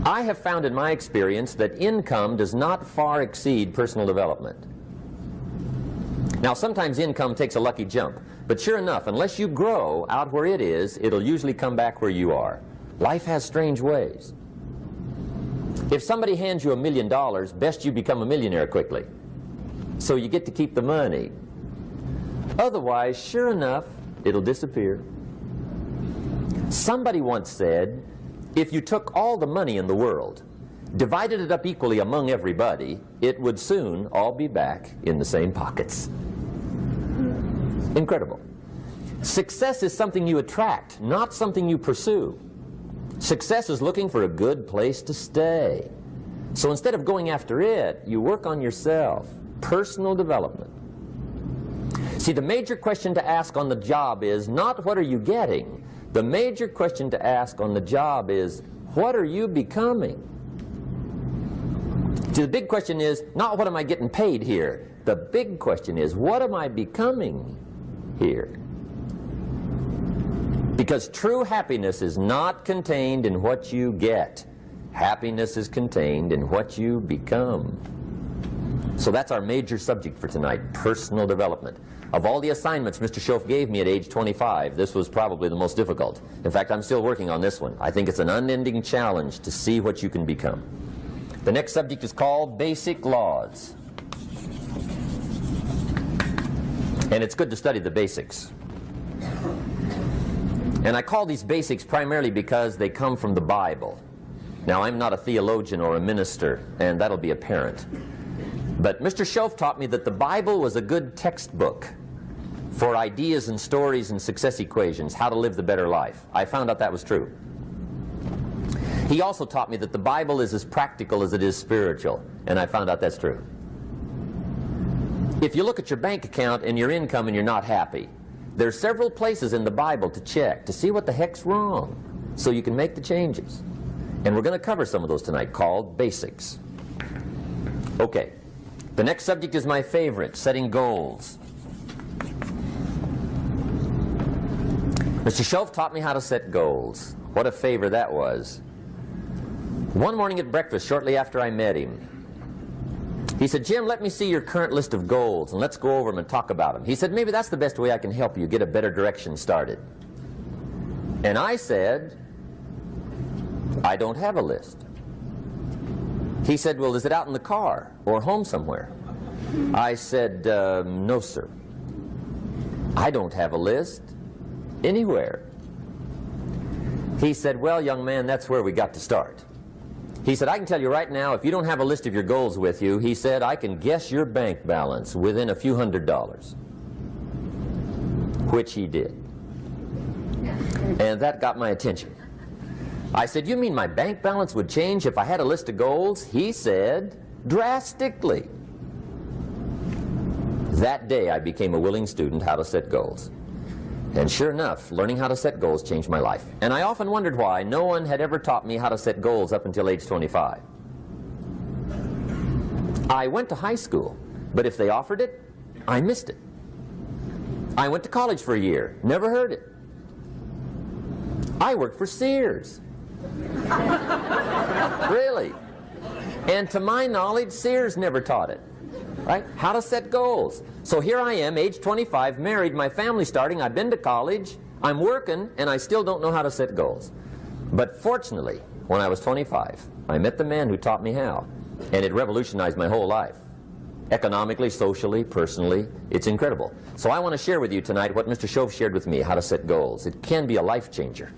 I have found in my experience that income does not far exceed personal development. Now, sometimes income takes a lucky jump, but sure enough, unless you grow out where it is, it'll usually come back where you are. Life has strange ways. If somebody hands you $1 million, best you become a millionaire quickly, so you get to keep the money. Otherwise, sure enough, it'll disappear. Somebody once said, if you took all the money in the world, divided it up equally among everybody, it would soon all be back in the same pockets. Incredible. Success is something you attract, not something you pursue. Success is looking for a good place to stay. So instead of going after it, you work on yourself. Personal development. See, the major question to ask on the job is not what are you getting. The major question to ask on the job is what are you becoming? See, the big question is not what am I getting paid here. The big question is what am I becoming here? Because true happiness is not contained in what you get. Happiness is contained in what you become. So that's our major subject for tonight, personal development. Of all the assignments Mr. Schoaf gave me at age 25, this was probably the most difficult. In fact, I'm still working on this one. I think it's an unending challenge to see what you can become. The next subject is called basic laws. And it's good to study the basics. And I call these basics primarily because they come from the Bible. Now, I'm not a theologian or a minister, and that'll be apparent. But Mr. Schoaf taught me that the Bible was a good textbook for ideas and stories and success equations, how to live the better life. I found out that was true. He also taught me that the Bible is as practical as it is spiritual, and I found out that's true. If you look at your bank account and your income and you're not happy, there are several places in the Bible to check to see what the heck's wrong so you can make the changes. And we're going to cover some of those tonight, called basics. Okay. The next subject is my favorite, setting goals. Mr. Schoaf taught me how to set goals. What a favor that was. One morning at breakfast, shortly after I met him, he said, Jim, let me see your current list of goals and let's go over them and talk about them. He said, maybe that's the best way I can help you get a better direction started. And I said, I don't have a list. He said, well, is it out in the car or home somewhere? I said, no, sir. I don't have a list anywhere. He said, well, young man, that's where we got to start. He said, I can tell you right now, if you don't have a list of your goals with you, he said, I can guess your bank balance within a few $100s. Which he did. And that got my attention. I said, you mean my bank balance would change if I had a list of goals? He said, drastically. That day I became a willing student how to set goals. And sure enough, learning how to set goals changed my life. And I often wondered why no one had ever taught me how to set goals up until age 25. I went to high school, but if they offered it, I missed it. I went to college for a year, never heard it. I worked for Sears. Really. And to my knowledge, Sears never taught it. Right? How to set goals. So here I am, age 25, married, my family's starting, I've been to college, I'm working, and I still don't know how to set goals. But fortunately, when I was 25, I met the man who taught me how, and it revolutionized my whole life. Economically, socially, personally, it's incredible. So I want to share with you tonight what Mr. Schoaf shared with me, how to set goals. It can be a life changer.